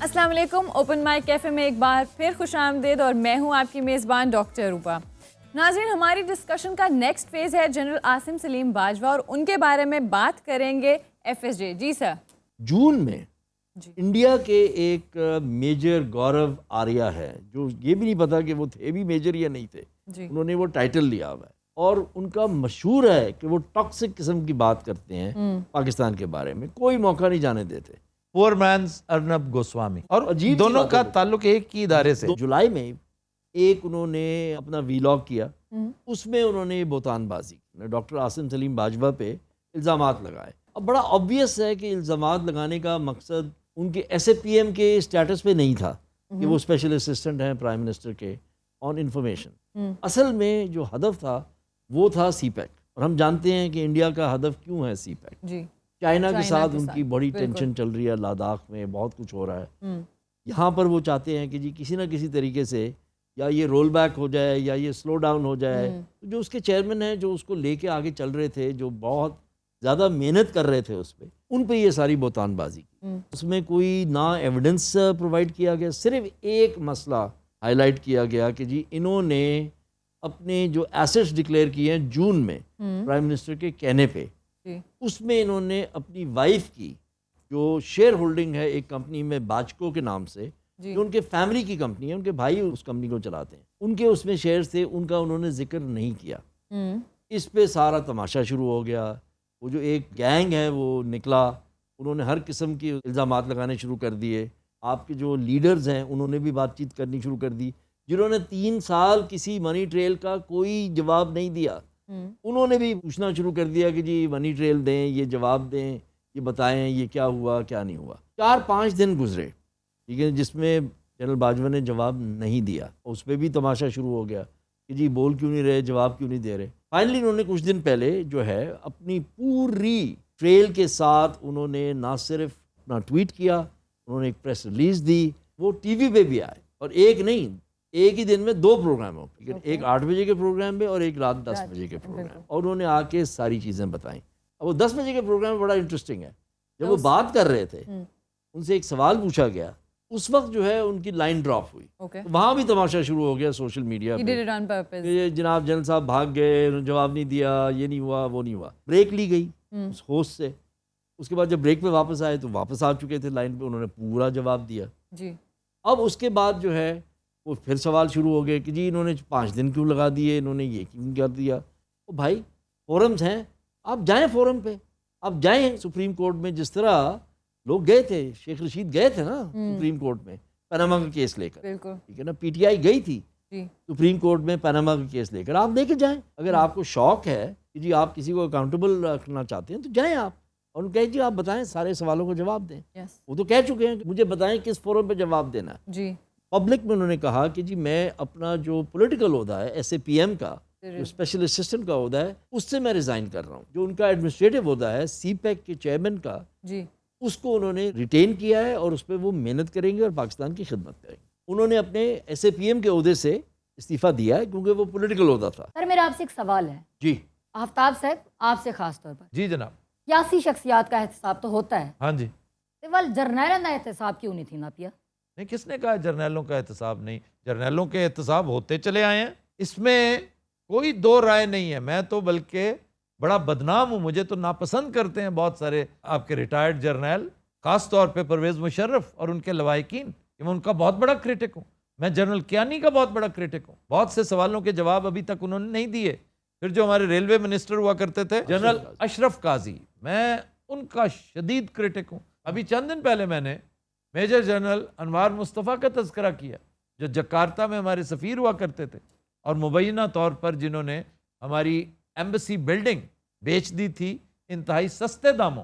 السلام علیکم. Open mic cafe میں ایک بار پھر خوش آمدید اور میں ہوں آپ کی میزبان ڈاکٹر روبا. ناظرین, ہماری ڈسکشن کا نیکسٹ فیز ہے جنرل عاصم سلیم باجوہ اور ان کے بارے میں بات کریں گے ایف ایس جے. جی سر. جون میں انڈیا کے ایک میجر گورو آریہ ہے, جو یہ بھی نہیں پتا کہ وہ تھے بھی میجر یا نہیں تھے, انہوں نے وہ ٹائٹل لیا ہوا ہے اور ان کا مشہور ہے کہ وہ ٹاکسک قسم کی بات کرتے ہیں پاکستان کے بارے میں, کوئی موقع نہیں جانے دیتے. پور مینز ارنب گوسوامی, اور عجیب دونوں کا تعلق ایک ہی ادارے سے. جولائی میں ایک انہوں نے اپنا ویلاگ کیا, اس میں انہوں نے بہتان بازی ڈاکٹر عاصم سلیم باجوہ پہ الزامات لگائے. اب بڑا obvious ہے کہ الزامات لگانے کا مقصد ان کے ایس اے پی ایم کے اسٹیٹس پہ نہیں تھا کہ وہ اسپیشل اسسٹنٹ ہیں پرائم منسٹر کے آن انفارمیشن. اصل میں جو ہدف تھا وہ تھا سی پیک, اور ہم جانتے ہیں کہ انڈیا کا ہدف کیوں ہے سی پیک. چائنا کے ساتھ ان کی بڑی ٹینشن چل رہی ہے, لداخ میں بہت کچھ ہو رہا ہے. یہاں پر وہ چاہتے ہیں کہ جی کسی نہ کسی طریقے سے یا یہ رول بیک ہو جائے یا یہ سلو ڈاؤن ہو جائے. جو اس کے چیئرمین ہیں جو اس کو لے کے آگے چل رہے تھے, جو بہت زیادہ محنت کر رہے تھے اس پہ, ان پہ یہ ساری بہتان بازی کی. اس میں کوئی نہ ایویڈنس پرووائڈ کیا گیا, صرف ایک مسئلہ ہائی لائٹ کیا گیا کہ جی انہوں نے اپنے جو ایسٹس ڈکلیئر کیے ہیں جون میں پرائم منسٹر کے کہنے پہ, اس میں انہوں نے اپنی وائف کی جو شیئر ہولڈنگ ہے ایک کمپنی میں باجکو کے نام سے, جو ان کے فیملی کی کمپنی ہے, ان کے بھائی اس کمپنی کو چلاتے ہیں, ان کے اس میں شیئرز تھے, ان کا انہوں نے ذکر نہیں کیا. اس پہ سارا تماشا شروع ہو گیا. وہ جو ایک گینگ ہے وہ نکلا, انہوں نے ہر قسم کے الزامات لگانے شروع کر دیے. آپ کے جو لیڈرز ہیں انہوں نے بھی بات چیت کرنی شروع کر دی, جنہوں نے 3 سال کسی منی ٹریل کا کوئی جواب نہیں دیا, انہوں نے بھی پوچھنا شروع کر دیا کہ جی منی ٹریل دیں, یہ جواب دیں, یہ بتائیں یہ کیا ہوا کیا نہیں ہوا. 4-5 دن گزرے, ٹھیک ہے, جس میں جنرل باجوہ نے جواب نہیں دیا. اس پہ بھی تماشا شروع ہو گیا کہ جی بول کیوں نہیں رہے, جواب کیوں نہیں دے رہے. فائنلی انہوں نے کچھ دن پہلے جو ہے اپنی پوری ٹریل کے ساتھ انہوں نے نہ صرف اپنا ٹویٹ کیا, انہوں نے ایک پریس ریلیز دی, وہ ٹی وی پہ بھی آئے, اور ایک نہیں, ایک ہی دن میں 2 پروگرام ہو, ایک 8 بجے کے پروگرام پہ اور ایک رات 10 بجے کے پروگرام, اور انہوں نے آ کے ساری چیزیں بتائیں. اب وہ 10 بجے کے پروگرام بڑا انٹرسٹنگ ہے. جب وہ بات کر رہے تھے, ان سے ایک سوال پوچھا گیا, اس وقت جو ہے ان کی لائن ڈراپ ہوئی. وہاں بھی تماشا شروع ہو گیا سوشل میڈیا پہ, جناب جنرل صاحب بھاگ گئے, جواب نہیں دیا, یہ نہیں ہوا وہ نہیں ہوا. بریک لی گئی اس ہوسٹ سے. اس کے بعد جب بریک پہ واپس آئے تو واپس آ چکے تھے لائن پہ, انہوں نے پورا جواب دیا. اب اس کے بعد جو ہے وہ پھر سوال شروع ہو گئے کہ جی انہوں نے 5 دن کیوں لگا دیے, انہوں نے یہ کیوں کر دیا. او بھائی, فورمز ہیں, آپ جائیں فورم پہ, آپ جائیں سپریم کورٹ میں. جس طرح لوگ گئے تھے, شیخ رشید گئے تھے نا سپریم کورٹ میں پاناما کا کیس لے کر, ٹھیک ہے نا, پی ٹی آئی گئی تھی سپریم کورٹ میں پاناما کا کیس لے کر. آپ لے کے جائیں, اگر آپ کو شوق ہے کہ جی آپ کسی کو اکاؤنٹیبل رکھنا چاہتے ہیں تو جائیں آپ, اور ان کہیں جی آپ بتائیں, سارے سوالوں کو جواب دیں. وہ تو کہہ چکے ہیں کہ مجھے بتائیں کس فورم پہ جواب دینا ہے. پبلک میں انہوں نے کہا کہ جی میں اپنا جو پولیٹیکل عہدہ ہے ایس اے پی ایم کا, جو اسپیشل اسسٹنٹ کا عہدہ ہے, اس سے میں ریزائن کر رہا ہوں. جو ان کا ایڈمنسٹریٹو عہدہ ہے سی پیک کے چیئرمین کا, اس کو انہوں نے ریٹین کیا ہے, اور اس پہ وہ محنت کریں گے اور پاکستان کی خدمت کریں گے. انہوں نے اپنے ایس اے پی ایم کے عہدے سے استعفیٰ دیا ہے کیونکہ وہ پولیٹیکل عہدہ تھا. سر میرا آپ سے ایک سوال ہے. جی آفتاب صاحب, آپ سے خاص طور پر. جی جناب. سیاسی شخصیات کا احتساب تو ہوتا ہے. ہاں جی. جرنیلوں کا احتساب کیوں نہیں تھی نا پیا؟ نہیں, کس نے کہا جرنیلوں کا احتساب نہیں؟ جرنیلوں کے احتساب ہوتے چلے آئے ہیں, اس میں کوئی 2 رائے نہیں ہے. میں تو بلکہ بڑا بدنام ہوں, مجھے تو ناپسند کرتے ہیں بہت سارے آپ کے ریٹائرڈ جرنیل, خاص طور پہ پرویز مشرف اور ان کے لواحقین, کہ میں ان کا بہت بڑا کرٹک ہوں. میں جنرل کیانی کا بہت بڑا کرٹک ہوں. بہت سے سوالوں کے جواب ابھی تک انہوں نے نہیں دیے. پھر جو ہمارے ریلوے منسٹر ہوا کرتے تھے جنرل اشرف قاضی, میں ان کا شدید کرٹک ہوں. ابھی چند دن پہلے میں نے میجر جنرل انوار مصطفیٰ کا تذکرہ کیا, جو جکارتا میں ہمارے سفیر ہوا کرتے تھے, اور مبینہ طور پر جنہوں نے ہماری ایمبیسی بلڈنگ بیچ دی تھی انتہائی سستے داموں,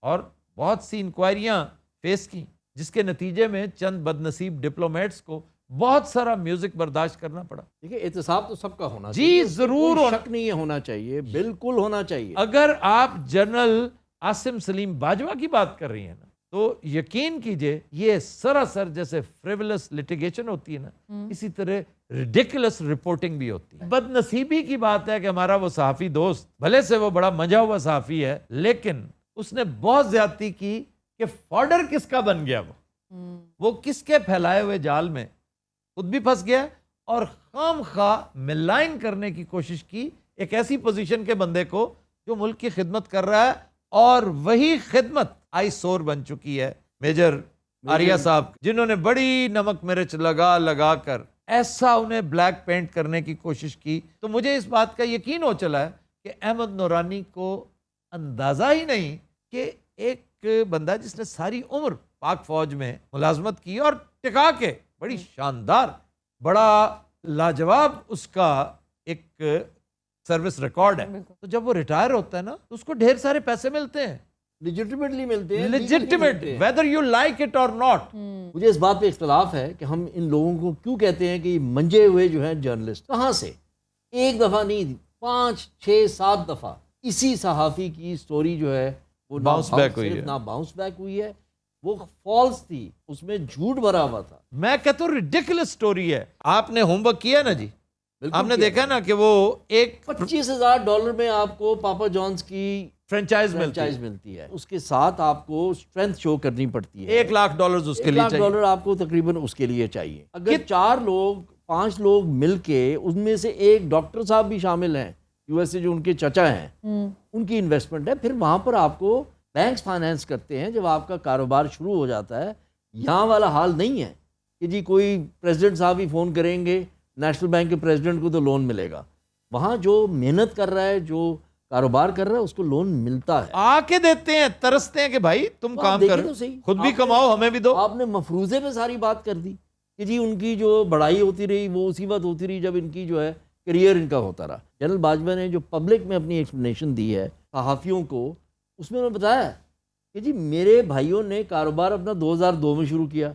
اور بہت سی انکوائریاں فیس کی, جس کے نتیجے میں چند بدنصیب ڈپلومیٹس کو بہت سارا میوزک برداشت کرنا پڑا. دیکھیں, احتساب تو سب کا ہونا چاہیے. جی ضرور, شک نہیں ہونا چاہیے, بالکل ہونا چاہیے. اگر آپ جنرل عاصم سلیم باجوہ کی بات کر رہی ہیں نا, تو یقین کیجئے یہ سراسر جیسے فریولس لٹیگیشن ہوتی ہے نا, اسی طرح ریڈیکولس رپورٹنگ بھی ہوتی ہے. بد نصیبی کی بات ہے کہ ہمارا وہ صحافی دوست, بھلے سے وہ بڑا منجا ہوا صحافی ہے, لیکن اس نے بہت زیادتی کی کہ فارڈر کس کا بن گیا. وہ وہ کس کے پھیلائے ہوئے جال میں خود بھی پھنس گیا اور خام خواہ ملائن کرنے کی کوشش کی ایک ایسی پوزیشن کے بندے کو جو ملک کی خدمت کر رہا ہے، اور وہی خدمت آئی سور بن چکی ہے میجر آریہ صاحب، جنہوں نے بڑی نمک مرچ لگا کر ایسا انہیں بلیک پینٹ کرنے کی کوشش کی۔ تو مجھے اس بات کا یقین ہو چلا ہے کہ احمد نورانی کو اندازہ ہی نہیں کہ ایک بندہ جس نے ساری عمر پاک فوج میں ملازمت کی اور ٹکا کے بڑی شاندار، بڑا لاجواب اس کا ایک سروس ریکارڈ ہے، تو جب وہ ریٹائر ہوتا ہے نا تو اس کو ڈھیر سارے پیسے ملتے ہیں، لیجٹمیٹلی ملتے ہیں، legitimate whether you like it or not۔ مجھے اس بات پہ اختلاف ہے کہ ہم ان لوگوں کو کیوں کہتے ہیں کہ یہ منجے ہوئے جو ہیں جرنلسٹ، کہاں سے؟ ایک دفعہ نہیں، 5 6 7 دفعہ اسی صحافی کی سٹوری جو ہے وہ باؤنس بیک ہوئی ہے، نہ باؤنس بیک ہوئی ہے، وہ فالس تھی، اس میں جھوٹ بھرا ہوا تھا۔ میں کہتا ہوں ریڈیکولس سٹوری ہے۔ آپ نے ہوم ورک کیا نا جی، آپ نے دیکھا نا کہ وہ ایک $25,000 میں آپ کو پاپا جانس کی فرینچائز ملتی ہے، اس کے ساتھ آپ کو اسٹرینتھ شو کرنی پڑتی ہے، $1,00,000 اس کے لیے چاہیے، $1,00,000 آپ کو تقریباً اس کے لیے چاہیے۔ اگر 4 لوگ 5 لوگ مل کے، ان میں سے ایک ڈاکٹر صاحب بھی شامل ہیں یو ایس سے جو ان کے چچا ہیں، ان کی انویسٹمنٹ ہے، پھر وہاں پر آپ کو بینکس فائنینس کرتے ہیں جب آپ کا کاروبار شروع ہو جاتا ہے۔ یہاں والا حال نہیں ہے کہ جی کوئی پریزیڈنٹ صاحب ہی فون کریں گے نیشنل بینک کے پریزیڈنٹ کو تو لون ملے گا۔ وہاں جو محنت کر رہا ہے، جو کاروبار کر رہا ہے، اس کو لون ملتا ہے، آ کے دیتے ہیں، ترستے ہیں کہ بھائی تم کام دیکھیں کرو، تو صحیح، خود بھی کماؤ ہمیں بھی دو۔ آپ نے مفروضے پہ ساری بات کر دی کہ جی ان کی جو بڑائی ہوتی رہی وہ اسی وقت ہوتی رہی جب ان کی جو ہے کریئر ان کا ہوتا رہا۔ جنرل باجوہ نے جو پبلک میں اپنی ایکسپلینیشن دی ہے صحافیوں کو، اس میں انہوں نے بتایا کہ جی میرے بھائیوں نے کاروبار اپنا 2002 میں شروع کیا،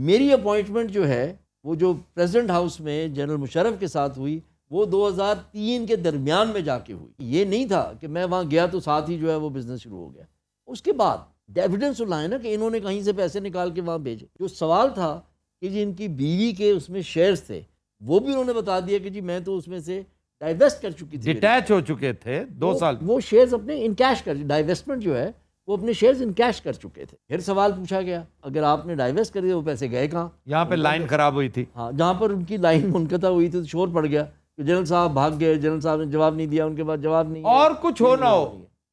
میری اپوائنٹمنٹ جو ہے وہ جو پریزیڈنٹ ہاؤس میں جنرل مشرف کے ساتھ ہوئی وہ 2003 کے درمیان میں جا کے ہوئی۔ یہ نہیں تھا کہ میں وہاں گیا تو ساتھ ہی جو ہے وہ بزنس شروع ہو گیا۔ اس کے بعد ایویڈنس لائے نا کہ انہوں نے کہیں سے پیسے نکال کے وہاں بھیجے۔ جو سوال تھا کہ جی ان کی بیوی کے اس میں شیئرز تھے، وہ بھی انہوں نے بتا دیا کہ جی میں تو اس میں سے ڈائیویسٹ کر چکی تھی، ڈیٹیچ ہو چکے تھے 2 سال، وہ شیئرز اپنے ان کیش کر، ڈائیویسٹمنٹ جو ہے وہ اپنے شیئرز ان کیش کر چکے تھے۔ پھر سوال پوچھا گیا اگر آپ نے ڈائیویسٹ کر دیا وہ پیسے گئے کہاں؟ یہاں پہ لائن خراب ہوئی تھی، ہاں، جہاں پر ان کی لائن منقطع ہوئی تھی تو شور پڑ گیا کہ جنرل صاحب بھاگ گئے، جنرل صاحب نے جواب نہیں دیا، ان کے بعد جواب نہیں، اور کچھ ہو نہ ہو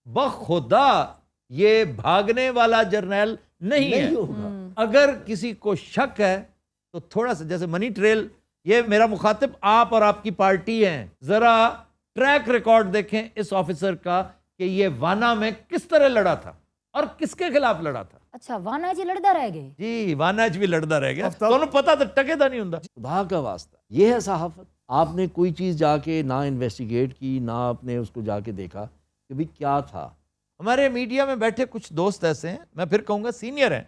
بخدا یہ بھاگنے والا جرنیل نہیں ہے۔ ہوگا۔ اگر کسی کو شک ہے تو تھوڑا سا جیسے منی ٹریل، یہ میرا مخاطب آپ اور آپ کی پارٹی ہیں، ذرا ٹریک ریکارڈ دیکھیں اس آفیسر کا کہ یہ وانا میں کس طرح لڑا تھا اور کس کے خلاف لڑا تھا۔ اچھا وانا جی لڑتا رہ گئے جی واناج بھی لڑتا رہ گیا، دونوں پتا تو ٹکے دا نہیں ہوں۔ خدا کا واسطہ یہ ہے صحافت۔ آپ نے کوئی چیز جا کے نہ انویسٹیگیٹ کی، نہ آپ نے اس کو جا کے دیکھا کہ بھی کیا تھا۔ ہمارے میڈیا میں بیٹھے کچھ دوست ایسے ہیں، میں پھر کہوں گا سینئر ہیں،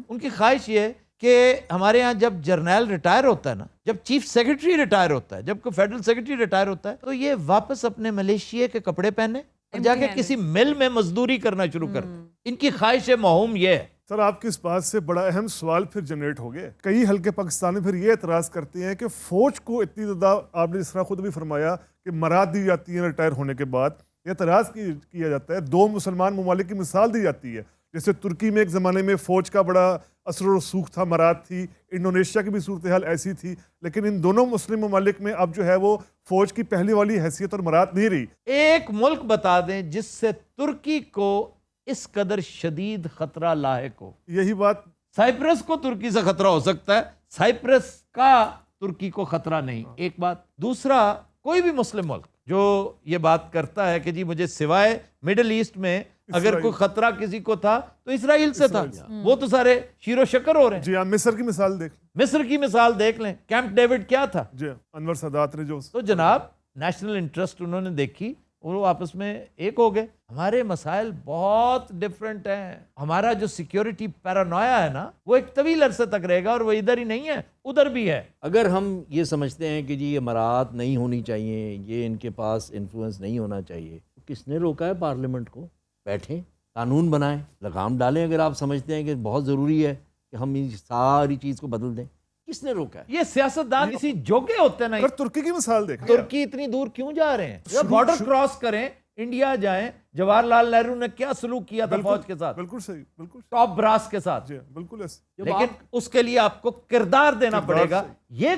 ان کی خواہش یہ ہے کہ ہمارے ہاں جب جرنیل ریٹائر ہوتا ہے نا، جب چیف سیکرٹری ریٹائر ہوتا ہے، جب کوئی فیڈرل سیکرٹری ریٹائر ہوتا ہے، تو یہ واپس اپنے ملیشیا کے کپڑے پہنے اور جا کے کسی مل میں مزدوری کرنا شروع کر دیں۔ ان کی خواہش موہوم یہ ہے۔ سر آپ کی اس بات سے بڑا اہم سوال پھر جنریٹ ہو گئے۔ کئی حلقے پاکستان میں پھر یہ اعتراض کرتے ہیں کہ فوج کو اتنی زیادہ، آپ نے اس طرح خود بھی فرمایا کہ مراد دی جاتی ہیں ریٹائر ہونے کے بعد، یہ اعتراض کیا جاتا ہے۔ 2 مسلمان ممالک کی مثال دی جاتی ہے، جیسے ترکی میں ایک زمانے میں فوج کا بڑا اثر و رسوخ تھا، مراد تھی، انڈونیشیا کی بھی صورتحال ایسی تھی، لیکن ان دونوں مسلم ممالک میں اب جو ہے وہ فوج کی پہلی والی حیثیت اور مراد نہیں رہی۔ ایک ملک بتا دیں جس سے ترکی کو اس قدر شدید خطرہ لاحق ہو۔ یہی بات سائپرس کو ترکی سے خطرہ ہو سکتا ہے، سائپرس کا ترکی کو خطرہ نہیں، ایک بات۔ دوسرا، کوئی بھی مسلم ملک جو یہ بات کرتا ہے کہ جی مجھے سوائے مڈل ایسٹ میں اگر کوئی خطرہ کسی کو تھا تو اسرائیل سے تھا، وہ تو سارے شیر و شکر ہو رہے ہیں۔ جی ہاں، مصر کی مثال دیکھ لیں، مصر کی مثال دیکھ لیں، کیمپ ڈیوڈ کیا تھا؟ جی انور سادات نے جو، تو جناب نیشنل انٹرسٹ انہوں نے دیکھی اور وہ آپس میں ایک ہو گئے۔ ہمارے مسائل بہت ڈیفرنٹ ہیں۔ ہمارا جو سیکیورٹی پیرانویا ہے نا، وہ ایک طویل عرصے تک رہے گا، اور وہ ادھر ہی نہیں ہے، ادھر بھی ہے۔ اگر ہم یہ سمجھتے ہیں کہ جی یہ مراعات نہیں ہونی چاہیے، یہ ان کے پاس انفلوئنس نہیں ہونا چاہیے، تو کس نے روکا ہے پارلیمنٹ کو؟ بیٹھیں، قانون بنائیں، لگام ڈالیں۔ اگر آپ سمجھتے ہیں کہ بہت ضروری ہے کہ ہم اس ساری چیز کو بدل دیں، کس نے روکا ہے؟ یہ سیاستدان اسی جوگے ہوتے ہیں نا۔ اگر ترکی کی مثال دیکھ لیں، ترکی اتنی دور کیوں جا رہے ہیں؟ بارڈر کراس کریں، انڈیا جائیں, جواہر لال نہرو نے کیا سلوک کیا تھا فوج کے ساتھ, بالکل صحیح, بالکل ٹاپ براس کے ساتھ. جی بالکل ایسے. لیکن اس کے لیے آپ کو کردار دینا پڑے گا. یہ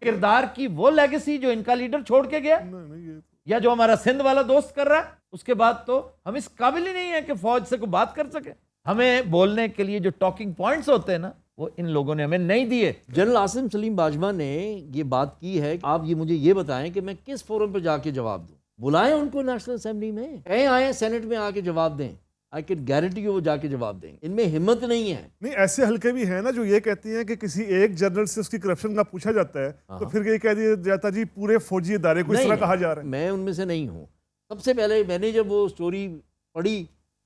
کردار کی وہ لیگیسی جو ان کا لیڈر چھوڑ کے گیا, یا جو ہمارا سندھ والا دوست کر رہا ہے, اس کے بعد تو ہم اس قابل ہی نہیں ہیں کہ فوج سے کوئی بات کر سکے. ہمیں بولنے کے لیے جو ٹاکنگ پوائنٹس ہوتے ہیں نا, وہ ان لوگوں نے ہمیں نہیں دیے. جنرل عاصم سلیم باجوہ نے یہ بات کی ہے, آپ یہ مجھے یہ بتائیں کہ میں کس فورم پہ جا کے جواب دوں. بلائیں ان کو نیشنل اسمبلی میں, کہیں آئیں سینٹ میں آ کے جواب دیں. آئی کین گارنٹی وہ جا کے جواب دیں. ان میں ہمت نہیں ہے. نہیں, ایسے حلقے بھی ہیں نا جو یہ کہتی ہیں کہ کسی ایک جنرل سے اس کی کرپشن کا پوچھا جاتا ہے تو پھر یہ کہہ دیا جاتا جی پورے فوجی ادارے کو اس طرح کہا جا رہا ہے. میں ان میں سے نہیں ہوں. سب سے پہلے میں نے جب وہ سٹوری پڑھی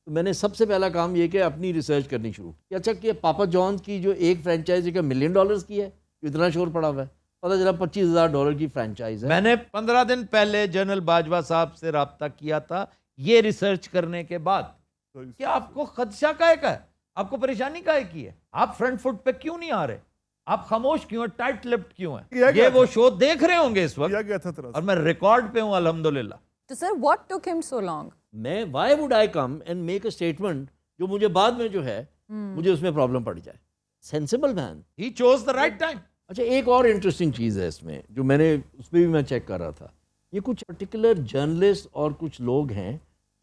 تو میں نے سب سے پہلا کام یہ کہ اپنی ریسرچ کرنی شروع کی. اچھا کہ پاپا جانز کی جو ایک فرینچائز کا $1 ملین کی ہے, اتنا شور پڑا ہوا ہے, پتہ چلا $25,000 کی فرینچائز ہے. میں نے 15 دن پہلے جنرل باجوہ صاحب سے رابطہ کیا تھا یہ ریسرچ کرنے کے بعد. کیا آپ کو خدشہ کائے کا ہے, آپ کو پریشانی کائے کی ہے, آپ فرنٹ فٹ پہ کیوں نہیں آ رہے, آپ خاموش کیوں ہیں, ٹائٹ لپڈ کیوں ہیں؟ یہ وہ شو دیکھ رہے ہوں گے اس وقت, اور میں ریکارڈ پہ ہوں الحمدللہ. تو سر واٹ ٹوک ہم سو لانگ؟ میں Y would I come and make a statement جو مجھے بعد میں جو ہے مجھے اس میں پرابلم پڑ جائے. Sensible man, he choose the right time. اچھا ایک اور انٹرسٹنگ چیز ہے اس میں جو میں نے اس پہ بھی میں چیک کر رہا تھا. یہ کچھ پرٹیکولر جرنلسٹ اور کچھ لوگ ہیں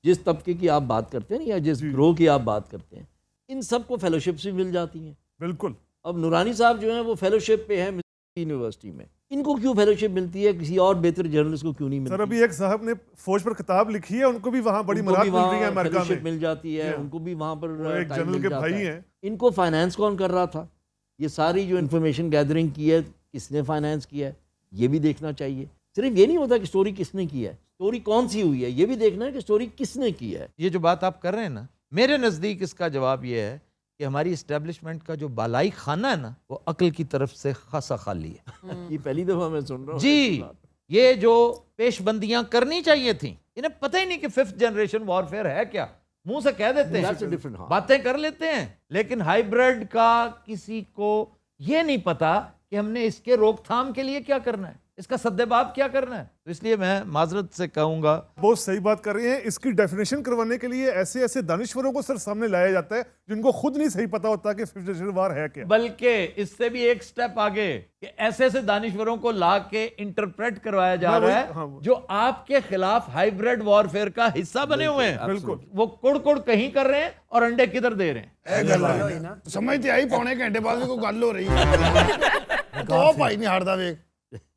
جس طبقے کی آپ بات کرتے ہیں یا جس گروہ کی آپ بات کرتے ہیں, ان سب کو فیلوشپس بھی مل جاتی ہیں. بالکل. اب نورانی صاحب جو ہیں وہ فیلوشپ پہ ہیں یونیورسٹی میں, ان کو کیوں فیلوشپ ملتی ہے, کسی اور بہتر جرنلسٹ کو کیوں نہیں ملتی؟ سر ابھی ایک صاحب نے فوج پر کتاب لکھی ہے, ان کو بھی وہاں بڑی مراد مل رہی ہے امریکہ میں, مل جاتی ہے ان کو بھی وہاں پر. ایک جنرل کے بھائی ہیں. ان کو فائنانس کون کر رہا تھا, یہ ساری جو انفارمیشن گیدرنگ کی ہے کس نے فائنانس کیا ہے, یہ بھی دیکھنا چاہیے. صرف یہ نہیں ہوتا کہ سٹوری کس نے کی ہے, سٹوری کون سی ہوئی ہے, یہ بھی دیکھنا ہے کہ سٹوری کس نے کی ہے. یہ جو بات آپ کر رہے ہیں نا, میرے نزدیک اس کا جواب یہ ہے کہ ہماری اسٹیبلشمنٹ کا جو بالائی خانہ ہے نا, وہ عقل کی طرف سے خاصا خالی ہے. یہ پہلی دفعہ میں سن رہا ہوں. جی, یہ جو پیش بندیاں کرنی چاہیے تھیں, انہیں پتہ ہی نہیں کہ 5th جنریشن وارفیئر ہے کیا. منہ سے کہہ دیتے ہیں, باتیں کر لیتے ہیں, لیکن ہائیبرڈ کا کسی کو یہ نہیں پتا کہ ہم نے اس کے روک تھام کے لیے کیا کرنا ہے, اس کا سدباب کیا کرنا ہے. تو اس لیے میں معذرت سے کہوں گا. بہت صحیح بات کر رہے ہیں. اس کی ڈیفینیشن کروانے کے لیے ایسے ایسے دانشوروں کو سر سامنے لایا جاتا ہے جن کو خود نہیں صحیح پتا ہوتا کہ 5th جنریشن وار ہے کیا. بلکہ اس سے بھی ایک سٹیپ آگے کہ ایسے ایسے دانشوروں کو لا کے انٹرپریٹ کروایا جا رہا ہے جو آپ کے خلاف ہائیبرڈ وارفیئر کا حصہ بنے ہوئے ہیں. بالکل. وہ کڑ کہیں کر رہے ہیں اور انڈے کدھر دے رہے ہیں. سمجھتے آئی پونے گھنٹے بعد بھی کوئی گل ہو رہی ہے تو بھائی نہیں ہٹتا. ویک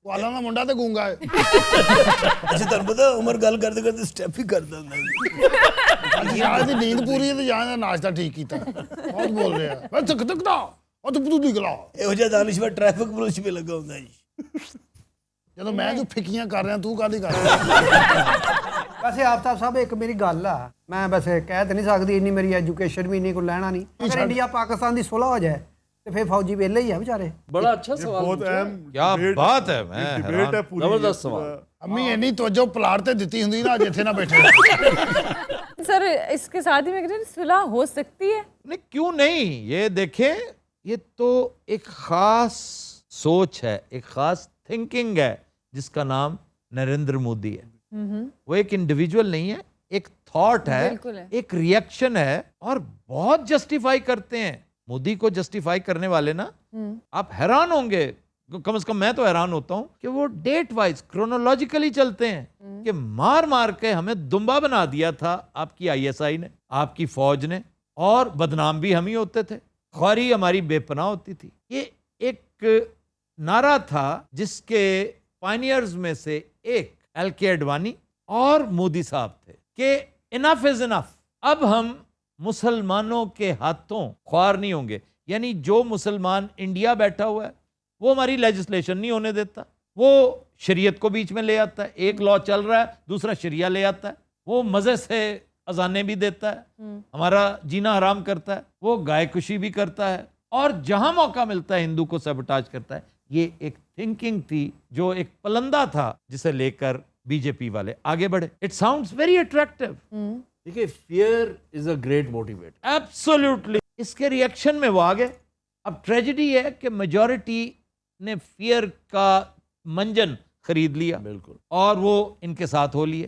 والا دا منڈا تے گونگا ہے. اچھا تمہیں پتا عمر گل کرتے کرتے سٹیپ ہی کرتا ہوں. یا دی نیند پوری ہے تے یا ناشتہ ٹھیک کیتا. بہت بول رہے ہیں تک تک دا او تو پتو نکلا. ਇਹੋ ਜਿਹਾ ਦਾਨਿਸ਼ਵਰ ਟ੍ਰੈਫਿਕ ਪੁਲਿਸ ਵੀ ਲੱਗਾ ਹੁੰਦਾ ਜੀ. ਜਦੋਂ ਮੈਂ ਜੋ ਫਿੱਕੀਆਂ ਕਰ ਰਿਹਾ ਤੂੰ ਕਾਹਦੀ ਕਰ ਰਿਹਾ. ਵੈਸੇ ਆਫਤਾਬ ਸਾਹਿਬ ਇੱਕ ਮੇਰੀ ਗੱਲ ਆ, ਮੈਂ ਵੈਸੇ ਕਹਿ ਤੇ ਨਹੀਂ ਸਕਦੀ ਇੰਨੀ ਮੇਰੀ ਐਜੂਕੇਸ਼ਨ ਵੀ ਇੰਨੀ ਕੋਈ ਲੈਣਾ ਨਹੀਂ. ਅਗਰ ਇੰਡੀਆ ਪਾਕਿਸਤਾਨ ਦੀ ਸੁਲ੍ਹਾ ਹੋ ਜਾਏ ਤੇ ਫਿਰ ਫੌਜੀ ਵਿਹਲੇ ਹੀ ਆ ਵਿਚਾਰੇ. بڑا اچھا سوال بہت اہم کیا بات ہے, میں ڈیبیٹ ہے پوری. زبردست سوال. امی اینی توجہ پلاٹ تے دتی ہوندی نا, جتھے نہ بیٹھے. سر اس کے ساتھ ہی میں کہتے ہیں صلح ہو سکتی ہے. نہیں کیوں نہیں. یہ دیکھیں, یہ تو ایک خاص سوچ ہے, ایک خاص تھنکنگ ہے جس کا نام نریندر مودی ہے. وہ ایک انڈیویجول نہیں ہے, ایک تھاٹ ہے, ایک ریئیکشن ہے, اور بہت جسٹیفائی کرتے ہیں. مودی کو جسٹیفائی کرنے والے نا, آپ حیران ہوں گے, کم از کم میں تو حیران ہوتا ہوں کہ وہ ڈیٹ وائز کرونولوجیکلی چلتے ہیں کہ مار مار کے ہمیں دمبا بنا دیا تھا آپ کی ISI نے, آپ کی فوج نے, اور بدنام بھی ہم ہی ہوتے تھے, خواری ہماری بے پناہ ہوتی تھی. یہ ایک نعرہ تھا جس کے پائنیئرز میں سے ایک LK اڈوانی اور مودی صاحب تھے کہ انف از انف, اب ہم مسلمانوں کے ہاتھوں خوار نہیں ہوں گے. یعنی جو مسلمان انڈیا بیٹھا ہوا ہے وہ ہماری لیجسلیشن نہیں ہونے دیتا, وہ شریعت کو بیچ میں لے آتا ہے, ایک لا چل رہا ہے دوسرا شریعہ لے آتا ہے, وہ مزے سے اذانیں بھی دیتا ہے, ہمارا جینا حرام کرتا ہے, وہ گائے کشی بھی کرتا ہے, اور جہاں موقع ملتا ہے ہندو کو سیبوٹاج کرتا ہے. یہ ایک تھنکنگ تھی جو ایک پلندہ تھا جسے لے کر BJP والے آگے بڑھے. It sounds very attractive. دیکھیے fear is a great motivator. Absolutely. اس کے ریئیکشن میں وہ آگے. اب ٹریجڈی ہے کہ میجورٹی نے فیئر کا منجن خرید لیا, بالکل, اور وہ ان کے ساتھ ہو لیے.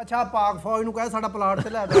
ਅੱਛਾ ਪਾਕ ਫੌਜ ਨੂੰ ਕਹੇ ਸਾਡਾ ਪਲਾਟ ਤੇ ਲੈ ਦੇ।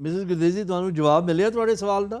ਮਿਸਿਸ ਗੁਰਦੇਵ ਜੀ, ਤੁਹਾਨੂੰ ਜਵਾਬ ਮਿਲਿਆ ਤੁਹਾਡੇ ਸਵਾਲ ਦਾ?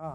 ਹਾਂ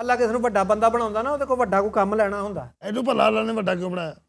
ਅੱਲਾ ਕਿਸੇ ਨੂੰ ਵੱਡਾ ਬੰਦਾ ਬਣਾਉਂਦਾ ਨਾ, ਉਹਦੇ ਕੋਲ ਵੱਡਾ ਕੋਈ ਕੰਮ ਲੈਣਾ ਹੁੰਦਾ। ਇਹਨੂੰ ਭਲਾ ਅੱਲਾ ਨੇ ਵੱਡਾ ਕਿਉਂ ਬਣਾਇਆ?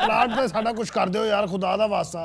ਪਲਾਟ ਤੇ ਸਾਡਾ ਕੁਝ ਕਰ ਦਿਓ ਯਾਰ, ਖੁਦਾ ਦਾ ਵਾਸਤਾ।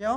ਕਿਉਂ?